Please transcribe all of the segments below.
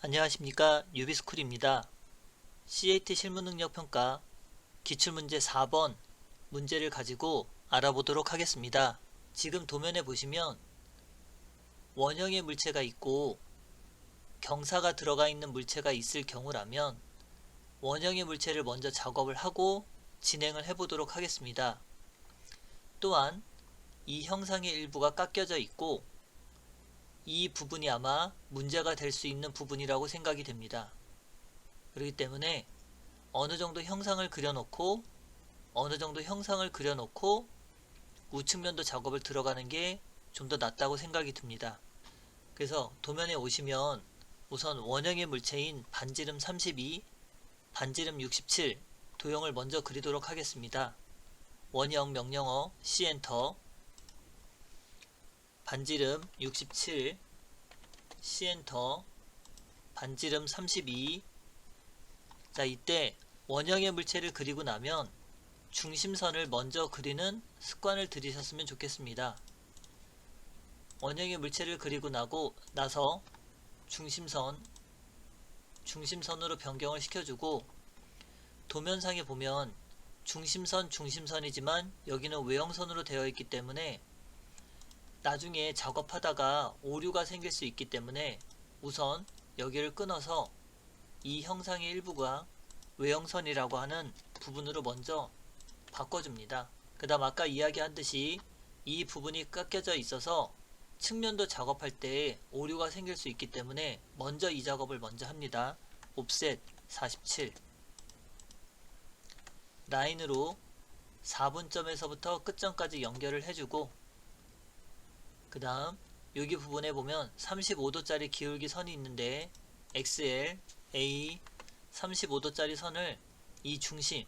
안녕하십니까, 유비스쿨입니다. CAT 실무능력평가 기출문제 4번 문제를 가지고 알아보도록 하겠습니다. 지금 도면에 보시면 원형의 물체가 있고 경사가 들어가 있는 물체가 있을 경우라면 원형의 물체를 먼저 작업을 하고 진행을 해보도록 하겠습니다. 또한 이 형상의 일부가 깎여져 있고 이 부분이 아마 문제가 될 수 있는 부분이라고 생각이 됩니다. 그렇기 때문에 어느 정도 형상을 그려놓고 우측면도 작업을 들어가는 게 좀 더 낫다고 생각이 듭니다. 그래서 도면에 오시면 우선 원형의 물체인 반지름 32, 반지름 67 도형을 먼저 그리도록 하겠습니다. 원형 명령어 C엔터, 반지름 67 C엔터, 반지름 32. 자, 이때 원형의 물체를 그리고 나면 중심선을 먼저 그리는 습관을 들이셨으면 좋겠습니다. 원형의 물체를 그리고 나서 중심선으로 변경을 시켜주고, 도면상에 보면 중심선이지만 여기는 외형선으로 되어 있기 때문에 나중에 작업하다가 오류가 생길 수 있기 때문에 우선 여기를 끊어서 이 형상의 일부가 외형선이라고 하는 부분으로 먼저 바꿔줍니다. 그 다음 아까 이야기한 듯이 이 부분이 깎여져 있어서 측면도 작업할 때 오류가 생길 수 있기 때문에 먼저 이 작업을 먼저 합니다. 옵셋 47 라인으로 4분점에서부터 끝점까지 연결을 해주고, 그 다음 여기 부분에 보면 35도짜리 기울기 선이 있는데 XL, A 35도짜리 선을 이 중심의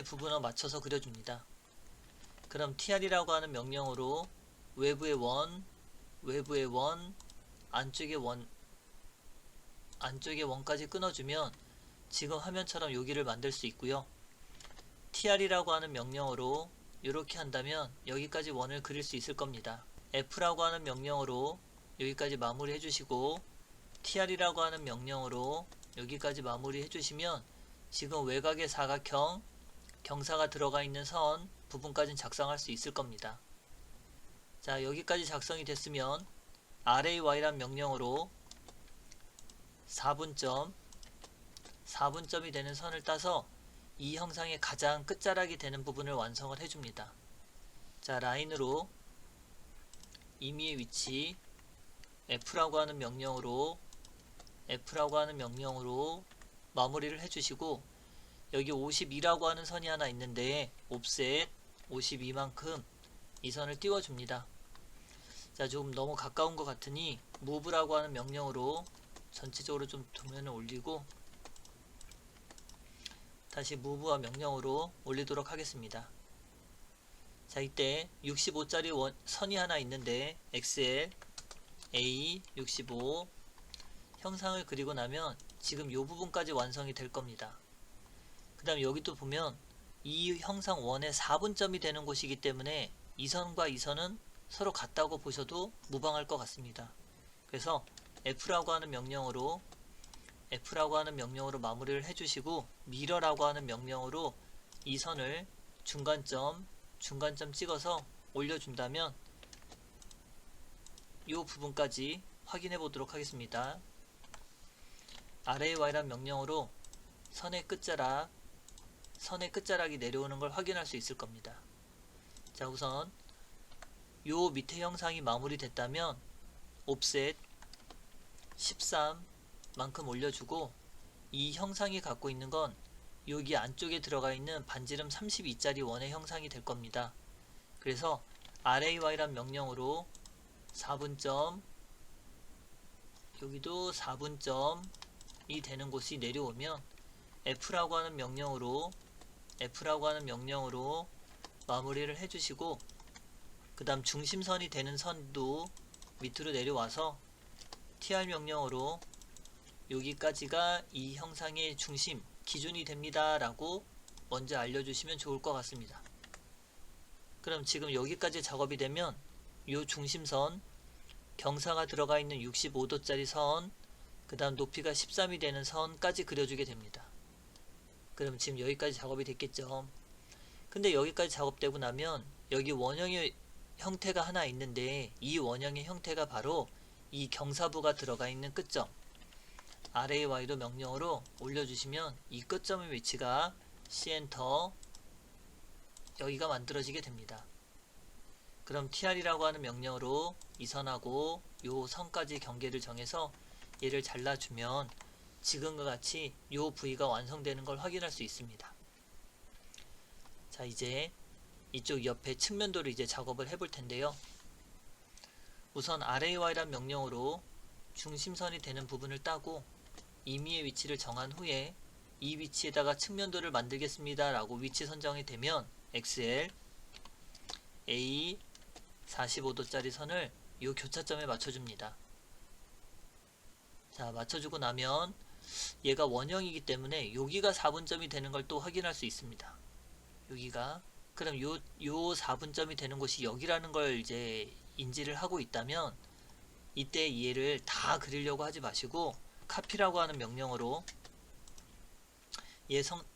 부분에 맞춰서 그려줍니다. 그럼 TR이라고 하는 명령으로 외부의 원, 안쪽의 원까지 끊어주면 지금 화면처럼 여기를 만들 수 있고요. TR이라고 하는 명령으로 이렇게 한다면 여기까지 원을 그릴 수 있을 겁니다. F라고 하는 명령으로 여기까지 마무리 해주시고, TR이라고 하는 명령으로 여기까지 마무리 해주시면 지금 외곽의 사각형, 경사가 들어가 있는 선 부분까지는 작성할 수 있을 겁니다. 자, 여기까지 작성이 됐으면 RAY란 명령으로 4분점이 되는 선을 따서 이 형상의 가장 끝자락이 되는 부분을 완성을 해줍니다. 자, 라인으로 임의의 위치 F라고 하는 명령으로 마무리를 해주시고, 여기 52라고 하는 선이 하나 있는데 옵셋 52만큼 이 선을 띄워줍니다. 자, 조금 너무 가까운 것 같으니 move라고 하는 명령으로 전체적으로 좀 도면을 올리고 다시 move와 명령으로 올리도록 하겠습니다. 자, 이때 65짜리 선이 하나 있는데 XL, A 65 형상을 그리고 나면 지금 이 부분까지 완성이 될 겁니다. 그 다음 여기도 보면 이 형상 원의 4분점이 되는 곳이기 때문에 이 선과 이 선은 서로 같다고 보셔도 무방할 것 같습니다. 그래서 F라고 하는 명령으로 마무리를 해주시고, 미러라고 하는 명령으로 이 선을 중간점 찍어서 올려준다면 이 부분까지 확인해 보도록 하겠습니다. RAY란 명령으로 선의 끝자락이 내려오는 걸 확인할 수 있을 겁니다. 자, 우선 요 밑에 형상이 마무리됐다면 옵셋 13만큼 올려주고, 이 형상이 갖고 있는 건 여기 안쪽에 들어가 있는 반지름 32짜리 원의 형상이 될 겁니다. 그래서 RAY란 명령으로 4분점, 여기도 4분점이 되는 곳이 내려오면 F라고 하는 명령으로 마무리를 해주시고, 그 다음 중심선이 되는 선도 밑으로 내려와서 TR 명령으로 여기까지가 이 형상의 중심 기준이 됩니다 라고 먼저 알려주시면 좋을 것 같습니다. 그럼 지금 여기까지 작업이 되면 이 중심선, 경사가 들어가 있는 65도짜리 선, 그 다음 높이가 13이 되는 선까지 그려주게 됩니다. 그럼 지금 여기까지 작업이 됐겠죠. 근데 여기까지 작업되고 나면 여기 원형의 형태가 하나 있는데 이 원형의 형태가 바로 이 경사부가 들어가 있는 끝점 RAY로 명령어로 올려주시면 이 끝점의 위치가 C엔터 여기가 만들어지게 됩니다. 그럼 TR이라고 하는 명령어로 이 선하고 요 선까지 경계를 정해서 얘를 잘라주면 지금과 같이 요 부위가 완성되는 걸 확인할 수 있습니다. 자, 이제 이쪽 옆에 측면도를 이제 작업을 해볼 텐데요. 우선 RAY란 명령어로 중심선이 되는 부분을 따고 임의의 위치를 정한 후에 이 위치에다가 측면도를 만들겠습니다 라고 위치 선정이 되면 XL A 45도짜리 선을 이 교차점에 맞춰줍니다. 자, 맞춰주고 나면 얘가 원형이기 때문에 여기가 4분점이 되는 걸 또 확인할 수 있습니다. 여기가 그럼 요 4분점이 되는 곳이 여기라는 걸 이제 인지를 하고 있다면 이때 얘를 다 그리려고 하지 마시고 카피라고 하는 명령어로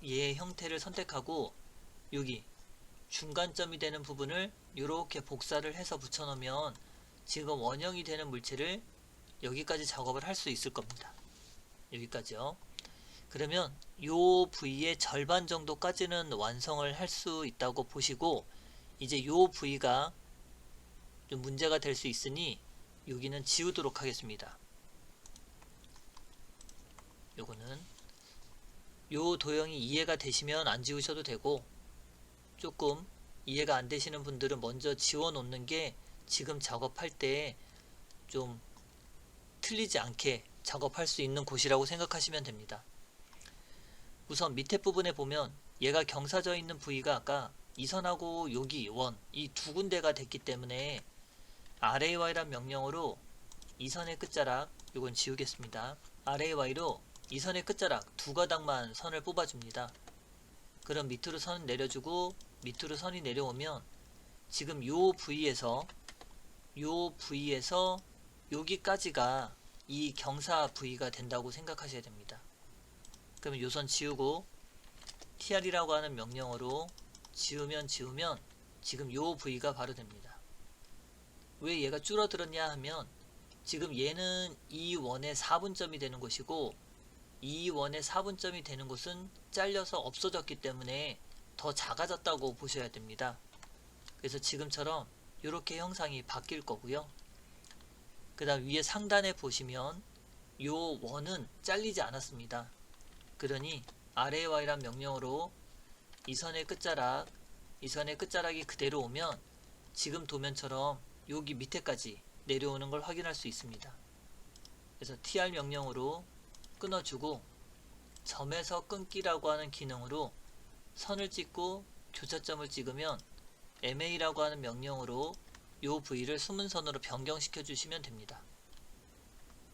얘의 형태를 선택하고 여기 중간점이 되는 부분을 이렇게 복사를 해서 붙여놓으면 지금 원형이 되는 물체를 여기까지 작업을 할 수 있을 겁니다. 여기까지요. 그러면 요 부위의 절반 정도까지는 완성을 할 수 있다고 보시고 이제 요 부위가 좀 문제가 될 수 있으니 여기는 지우도록 하겠습니다. 요거는 요 도형이 이해가 되시면 안 지우셔도 되고 조금 이해가 안 되시는 분들은 먼저 지워 놓는 게 지금 작업할 때 좀 틀리지 않게 작업할 수 있는 곳이라고 생각하시면 됩니다. 우선 밑에 부분에 보면 얘가 경사져 있는 부위가 아까 이 선하고 여기 원 이 두 군데가 됐기 때문에 RAY란 명령어로 이 선의 끝자락 요건 지우겠습니다. RAY로 이 선의 끝자락 두 가닥만 선을 뽑아줍니다. 그럼 밑으로 선 내려주고 밑으로 선이 내려오면 지금 요 부위에서 여기까지가 이 경사 부위가 된다고 생각하셔야 됩니다. 그러면 요 선 지우고 TR이라고 하는 명령어로 지우면 지금 요 부위가 바로 됩니다. 왜 얘가 줄어들었냐 하면 지금 얘는 이 원의 4분점이 되는 곳이고 이 원의 4분점이 되는 곳은 잘려서 없어졌기 때문에 더 작아졌다고 보셔야 됩니다. 그래서 지금처럼 이렇게 형상이 바뀔 거고요. 그 다음 위에 상단에 보시면 요 원은 잘리지 않았습니다. 그러니 RAY란 명령어로 이 선의 끝자락이 그대로 오면 지금 도면처럼 여기 밑에까지 내려오는 걸 확인할 수 있습니다. 그래서 TR 명령으로 끊어주고 점에서 끊기라고 하는 기능으로 선을 찍고 교차점을 찍으면 MA라고 하는 명령으로 이 부위를 숨은 선으로 변경시켜 주시면 됩니다.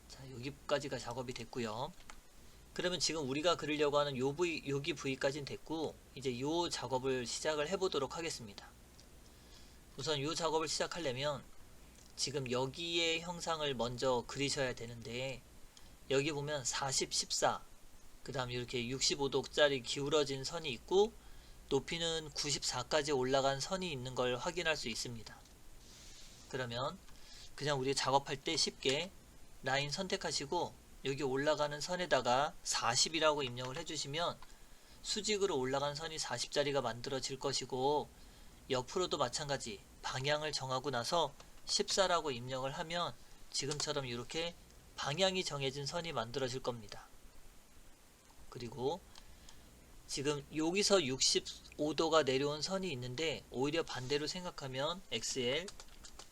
자, 여기까지가 작업이 됐고요. 그러면 지금 우리가 그리려고 하는 여기 부위까지는 됐고 이제 이 작업을 시작을 해보도록 하겠습니다. 우선 이 작업을 시작하려면 지금 여기의 형상을 먼저 그리셔야 되는데 여기 보면 40, 14 그 다음 이렇게 65도짜리 기울어진 선이 있고 높이는 94까지 올라간 선이 있는 걸 확인할 수 있습니다. 그러면 그냥 우리 작업할 때 쉽게 라인 선택하시고 여기 올라가는 선에다가 40이라고 입력을 해주시면 수직으로 올라간 선이 40짜리가 만들어질 것이고 옆으로도 마찬가지 방향을 정하고 나서 14라고 입력을 하면 지금처럼 이렇게 방향이 정해진 선이 만들어질 겁니다. 그리고 지금 여기서 65도가 내려온 선이 있는데 오히려 반대로 생각하면 XL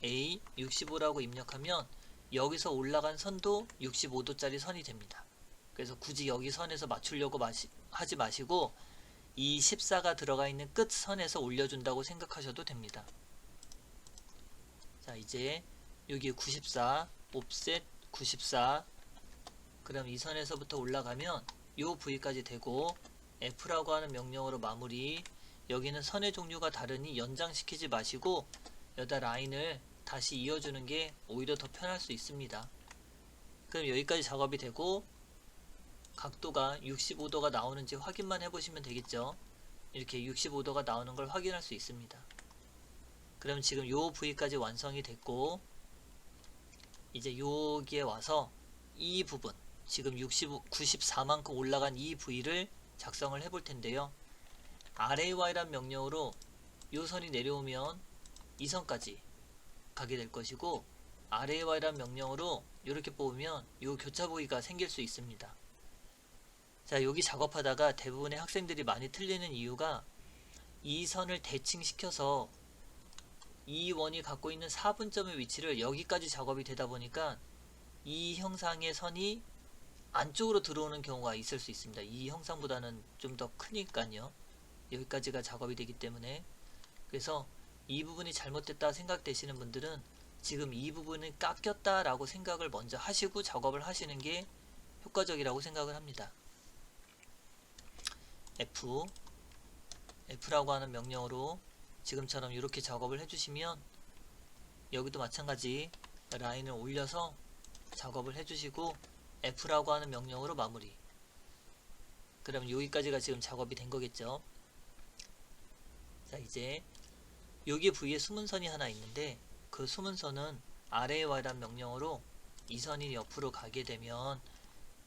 A 65라고 입력하면 여기서 올라간 선도 65도짜리 선이 됩니다. 그래서 굳이 여기 선에서 맞추려고 하지 마시고 이 14가 들어가 있는 끝 선에서 올려준다고 생각하셔도 됩니다. 자, 이제 여기 94 옵셋 94 그럼 이 선에서부터 올라가면 요 부위까지 되고 F라고 하는 명령어로 마무리. 여기는 선의 종류가 다르니 연장시키지 마시고 여기다 라인을 다시 이어주는 게 오히려 더 편할 수 있습니다. 그럼 여기까지 작업이 되고 각도가 65도가 나오는지 확인만 해보시면 되겠죠. 이렇게 65도가 나오는 걸 확인할 수 있습니다. 그럼 지금 요 부위까지 완성이 됐고, 이제 여기에 와서 이 부분, 지금 94만큼 올라간 이 부위를 작성을 해볼 텐데요. RAY란 명령으로 요 선이 내려오면 이 선까지 가게 될 것이고, RAY란 명령으로 이렇게 뽑으면 요 교차 부위가 생길 수 있습니다. 자, 여기 작업하다가 대부분의 학생들이 많이 틀리는 이유가 이 선을 대칭시켜서 이 원이 갖고 있는 4분점의 위치를 여기까지 작업이 되다 보니까 이 형상의 선이 안쪽으로 들어오는 경우가 있을 수 있습니다. 이 형상보다는 좀 더 크니까요. 여기까지가 작업이 되기 때문에. 그래서 이 부분이 잘못됐다 생각되시는 분들은 지금 이 부분이 깎였다 라고 생각을 먼저 하시고 작업을 하시는 게 효과적이라고 생각을 합니다. F라고 하는 명령으로 지금처럼 이렇게 작업을 해주시면, 여기도 마찬가지 라인을 올려서 작업을 해주시고 F라고 하는 명령으로 마무리. 그럼 여기까지가 지금 작업이 된 거겠죠. 자, 이제 여기 부위에 숨은 선이 하나 있는데, 그 숨은 선은 RAY라는 명령으로 이 선이 옆으로 가게 되면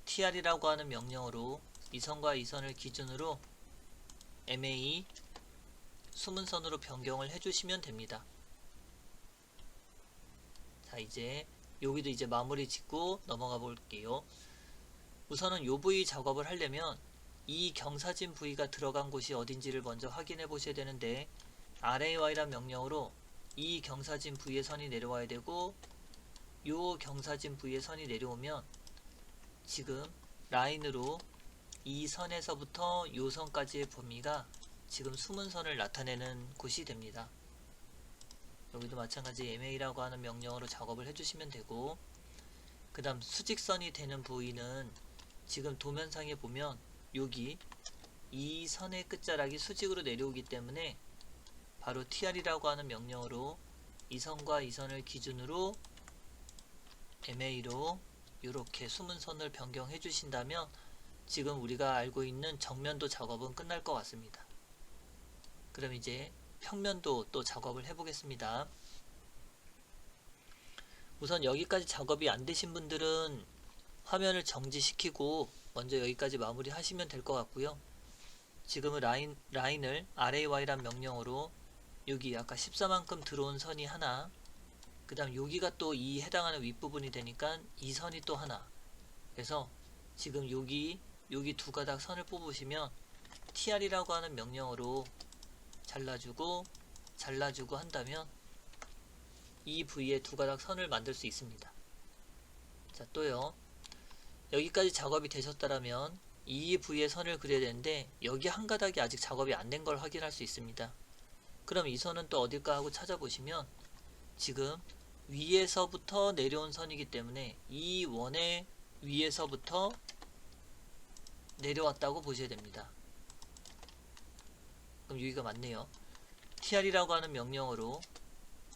TR이라고 하는 명령으로 이 선과 이 선을 기준으로 MA 숨은 선으로 변경을 해주시면 됩니다. 자, 이제 여기도 이제 마무리 짓고 넘어가 볼게요. 우선은 요 부위 작업을 하려면 이 경사진 부위가 들어간 곳이 어딘지를 먼저 확인해 보셔야 되는데, RAY란 명령으로 이 경사진 부위의 선이 내려와야 되고, 요 경사진 부위의 선이 내려오면 지금 라인으로 이 선에서부터 요 선까지의 범위가 지금 숨은 선을 나타내는 곳이 됩니다. 여기도 마찬가지 MA라고 하는 명령으로 작업을 해주시면 되고, 그 다음 수직선이 되는 부위는 지금 도면상에 보면 여기 이 선의 끝자락이 수직으로 내려오기 때문에 바로 TR이라고 하는 명령으로 이 선과 이 선을 기준으로 MA로 이렇게 숨은 선을 변경해 주신다면 지금 우리가 알고 있는 정면도 작업은 끝날 것 같습니다. 그럼 이제 평면도 또 작업을 해 보겠습니다. 우선 여기까지 작업이 안 되신 분들은 화면을 정지시키고 먼저 여기까지 마무리 하시면 될 것 같고요. 지금은 라인을 RAY란 명령으로 여기 아까 14만큼 들어온 선이 하나, 그 다음 여기가 또 이 해당하는 윗부분이 되니까 이 선이 또 하나, 그래서 지금 여기 두 가닥 선을 뽑으시면 TR이라고 하는 명령으로 잘라주고 한다면 이 부위에 두 가닥 선을 만들 수 있습니다. 자, 또요, 여기까지 작업이 되셨다라면 이 부위에 선을 그려야 되는데 여기 한 가닥이 아직 작업이 안 된 걸 확인할 수 있습니다. 그럼 이 선은 또 어딜까 하고 찾아보시면 지금 위에서부터 내려온 선이기 때문에 이 원의 위에서부터 내려왔다고 보셔야 됩니다. 그럼 여기가 맞네요. TR이라고 하는 명령으로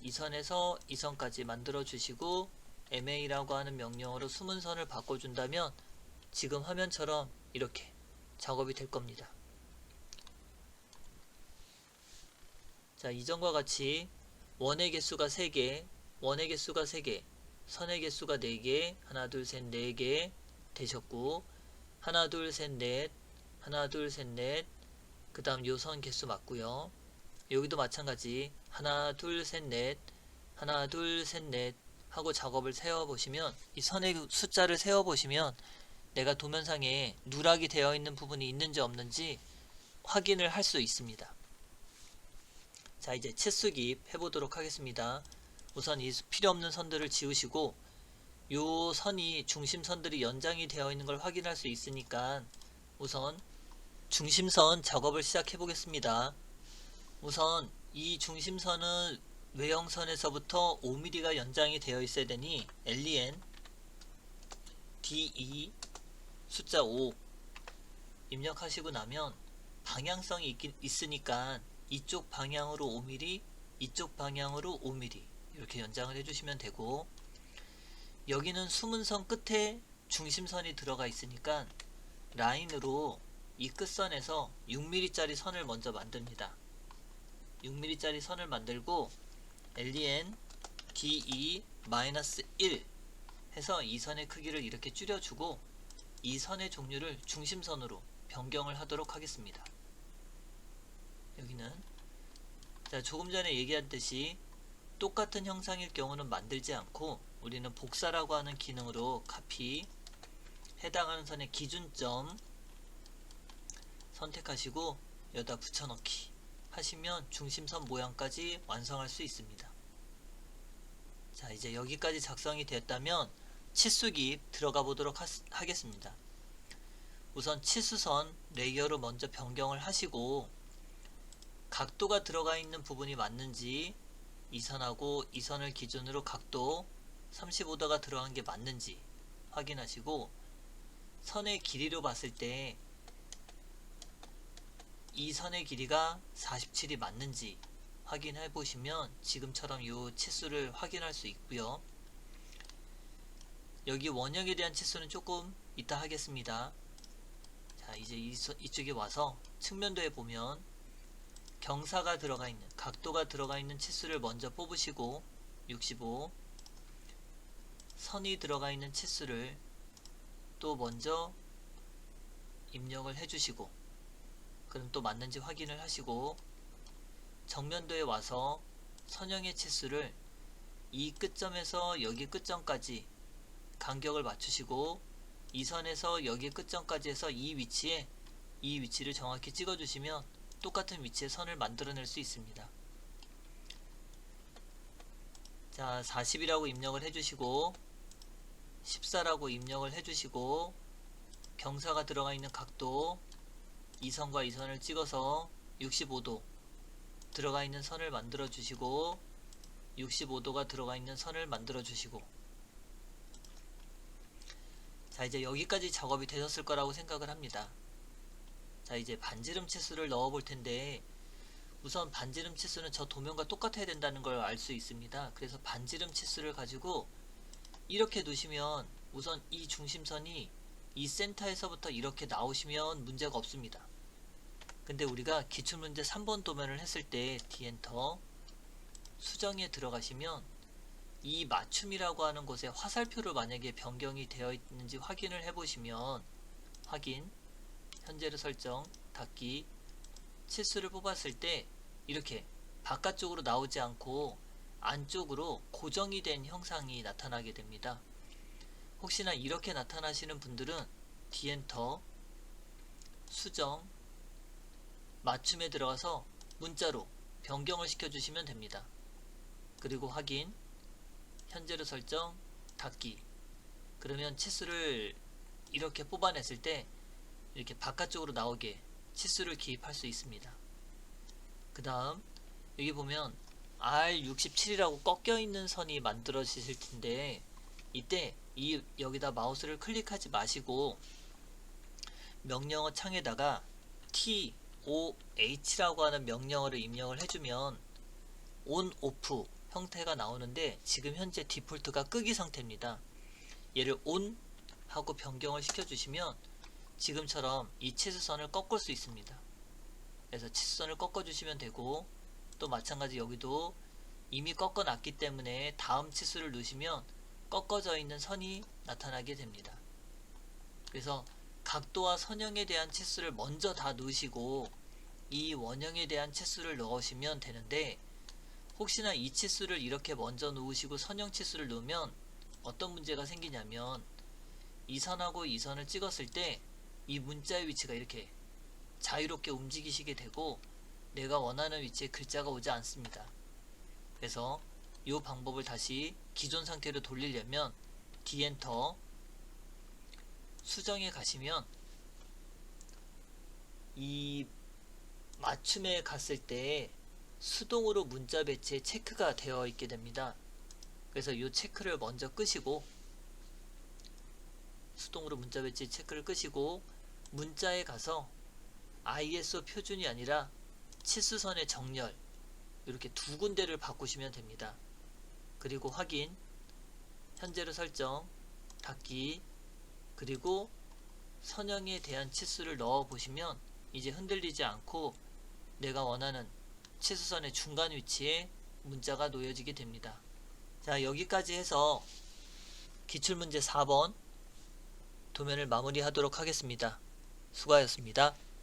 이 선에서 이 선까지 만들어 주시고 MA라고 하는 명령으로 숨은 선을 바꿔준다면 지금 화면처럼 이렇게 작업이 될 겁니다. 자, 이전과 같이 원의 개수가 3개, 원의 개수가 3개, 선의 개수가 4개, 하나 둘 셋 4개 되셨고, 하나 둘 셋 넷, 하나 둘 셋 넷, 그 다음 요 선 개수 맞고요. 여기도 마찬가지 하나 둘 셋 넷, 하나 둘 셋 넷 하고 작업을 세워보시면, 이 선의 숫자를 세워보시면 내가 도면상에 누락이 되어 있는 부분이 있는지 없는지 확인을 할 수 있습니다. 자, 이제 채수기 해보도록 하겠습니다. 우선 이 필요없는 선들을 지우시고, 요 선이 중심선들이 연장이 되어 있는 걸 확인할 수 있으니까 우선 중심선 작업을 시작해 보겠습니다. 우선 이 중심선은 외형선에서부터 5mm가 연장이 되어 있어야 되니 LEN DE 숫자 5 입력하시고 나면 방향성이 있으니까 이쪽 방향으로 5mm, 이쪽 방향으로 5mm 이렇게 연장을 해주시면 되고, 여기는 숨은 선 끝에 중심선이 들어가 있으니까 라인으로 이 끝선에서 6mm짜리 선을 먼저 만듭니다. 6mm짜리 선을 만들고 len de-1 해서 이 선의 크기를 이렇게 줄여주고 이 선의 종류를 중심선으로 변경을 하도록 하겠습니다. 여기는 자, 조금 전에 얘기했듯이 똑같은 형상일 경우는 만들지 않고 우리는 복사라고 하는 기능으로 카피, 해당하는 선의 기준점 선택하시고 여기다 붙여넣기 하시면 중심선 모양까지 완성할 수 있습니다. 자, 이제 여기까지 작성이 됐다면 치수기 들어가 보도록 하겠습니다. 우선 치수선 레이어로 먼저 변경을 하시고 각도가 들어가 있는 부분이 맞는지 이 선하고 이 선을 기준으로 각도 35도가 들어간 게 맞는지 확인하시고 선의 길이로 봤을 때 이 선의 길이가 47이 맞는지 확인해 보시면 지금처럼 이 치수를 확인할 수 있고요. 여기 원형에 대한 치수는 조금 이따 하겠습니다. 자, 이제 이쪽에 와서 측면도에 보면 경사가 들어가 있는, 각도가 들어가 있는 치수를 먼저 뽑으시고 65, 선이 들어가 있는 치수를 또 먼저 입력을 해주시고 그럼 또 맞는지 확인을 하시고 정면도에 와서 선형의 치수를 이 끝점에서 여기 끝점까지 간격을 맞추시고 이 선에서 여기 끝점까지 해서 이 위치를 정확히 찍어주시면 똑같은 위치의 선을 만들어낼 수 있습니다. 자, 40이라고 입력을 해주시고 14라고 입력을 해주시고 경사가 들어가 있는 각도 이 선과 이 선을 찍어서 65도 들어가 있는 선을 만들어 주시고 65도가 들어가 있는 선을 만들어 주시고 자, 이제 여기까지 작업이 되셨을 거라고 생각을 합니다. 자, 이제 반지름 치수를 넣어 볼 텐데 우선 반지름 치수는 저 도면과 똑같아야 된다는 걸 알 수 있습니다. 그래서 반지름 치수를 가지고 이렇게 두시면 우선 이 중심선이 이 센터에서부터 이렇게 나오시면 문제가 없습니다. 근데 우리가 기출문제 3번 도면을 했을 때 D엔터 수정에 들어가시면 이 맞춤이라고 하는 곳에 화살표로 만약에 변경이 되어 있는지 확인을 해보시면 확인, 현재로 설정, 닫기, 치수를 뽑았을 때 이렇게 바깥쪽으로 나오지 않고 안쪽으로 고정이 된 형상이 나타나게 됩니다. 혹시나 이렇게 나타나시는 분들은 D엔터 수정 맞춤에 들어가서 문자로 변경을 시켜주시면 됩니다. 그리고 확인, 현재로 설정, 닫기. 그러면 치수를 이렇게 뽑아냈을 때 이렇게 바깥쪽으로 나오게 치수를 기입할 수 있습니다. 그 다음 여기 보면 R67이라고 꺾여 있는 선이 만들어지실 텐데 이때 여기다 마우스를 클릭하지 마시고 명령어 창에다가 TOH라고 하는 명령어를 입력을 해주면 ON, OFF 형태가 나오는데 지금 현재 디폴트가 끄기 상태입니다. 얘를 ON 하고 변경을 시켜주시면 지금처럼 이 치수선을 꺾을 수 있습니다. 그래서 치수선을 꺾어주시면 되고 또 마찬가지 여기도 이미 꺾어놨기 때문에 다음 치수를 누르시면 꺾어져 있는 선이 나타나게 됩니다. 그래서 각도와 선형에 대한 치수를 먼저 다 넣으시고 이 원형에 대한 치수를 넣으시면 되는데 혹시나 이 치수를 이렇게 먼저 놓으시고 선형 치수를 넣으면 어떤 문제가 생기냐면 이 선하고 이 선을 찍었을 때 이 문자의 위치가 이렇게 자유롭게 움직이시게 되고 내가 원하는 위치에 글자가 오지 않습니다. 그래서 이 방법을 다시 기존 상태로 돌리려면 D엔터 수정에 가시면 이 맞춤에 갔을 때 수동으로 문자 배치에 체크가 되어 있게 됩니다. 그래서 이 체크를 먼저 끄시고 수동으로 문자 배치 체크를 끄시고 문자에 가서 ISO 표준이 아니라 치수선의 정렬 이렇게 두 군데를 바꾸시면 됩니다. 그리고 확인, 현재로 설정, 닫기, 그리고 선형에 대한 치수를 넣어 보시면 이제 흔들리지 않고 내가 원하는 치수선의 중간 위치에 문자가 놓여지게 됩니다. 자, 여기까지 해서 기출문제 4번 도면을 마무리하도록 하겠습니다. 수고하셨습니다.